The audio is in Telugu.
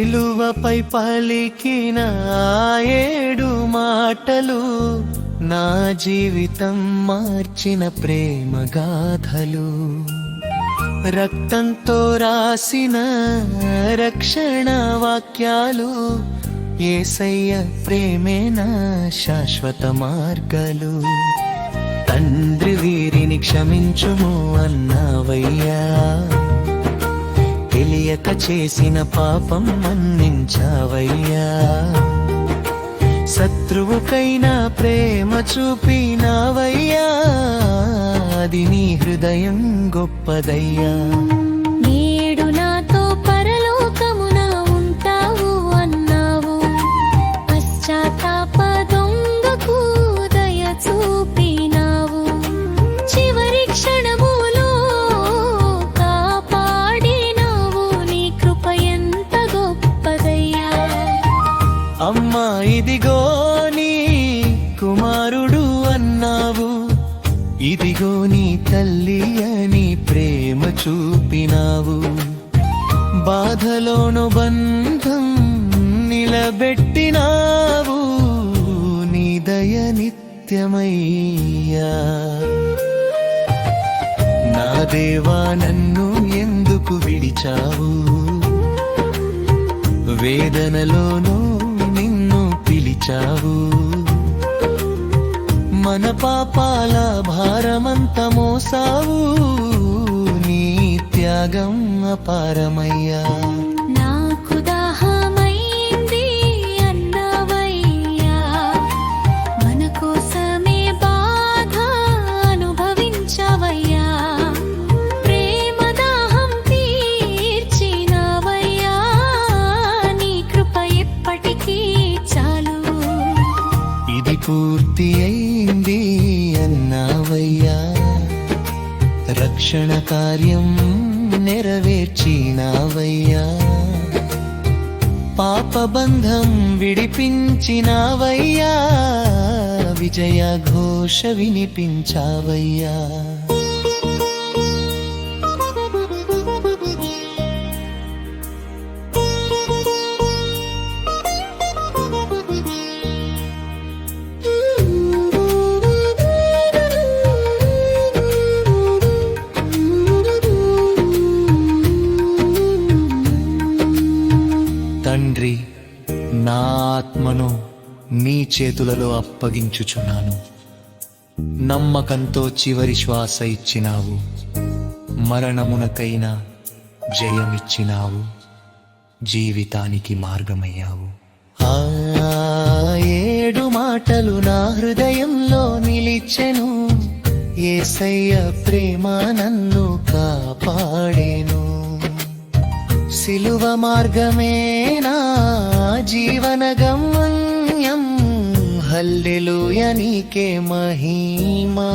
సిలువపై పలికిన ఏడు మాటలు నా జీవితం మార్చిన ప్రేమ గాథలు. రక్తంతో రాసిన రక్షణ వాక్యాలు, యేసయ్య ప్రేమే నా శాశ్వత మార్గాలు. తండ్రి వీరిని క్షమించుము అన్నావయ్యా, తెలియక చేసిన పాపం మన్నించావయ్యా. శత్రువుకైనా ప్రేమ చూపినావయ్యా, అది నీ హృదయం గొప్పదయ్యా. నేడు నాతో పరలోకమున ఉంటావు అన్నావు, పశ్చాత్తాప దొంగకు దయ చూపినావు. చివరి క్షణములో కాపాడినావు, నీ కృప ఎంత గొప్పదయ్యా. అమ్మా ఇదిగో నీ కుమారుడు అన్నావు, ఇదిగో నీ తల్లి అని ప్రేమ చూపినావు. బాధలోను బంధం నిలబెట్టినావు, నీ దయ నిత్యమయ్యా. నా దేవా నన్ను ఎందుకు విడిచావు, వేదనలోనూ నిన్ను పిలిచావు. మన పాపాల భారమంత మోసావు, నీ త్యాగం అపారమయ్యా. నాకు దాహమైంది అన్నావయ్యా, మన కోసమే బాధ అనుభవించావయ్యా. ప్రేమ దాహం తీర్చినావయ్యా, నీ కృప ఎప్పటికీ చాలు. ఇది పూర్తి అయింది అన్నావయ్యా, రక్షణ కార్యం నెరవేర్చినావయ్యా. పాపబంధం విడిపించినావయ్యా, విజయ ఘోష వినిపించావయ్యా. తండ్రి, నా ఆత్మను నీ చేతులలో అప్పగించుచున్నాను. నమ్మకంతో చివరి శ్వాస ఇచ్చినావు, మరణమునకైనా జయమిచ్చినావు, జీవితానికి మార్గమయ్యావు. ఆ ఏడు మాటలు నా హృదయంలో నిలిచెను, యేసయ్య ప్రేమ నన్ను కాపాడేను. సిలువ మార్గమే నా జీవన గమ్యం, హల్లెలూయా నీకే మహిమా.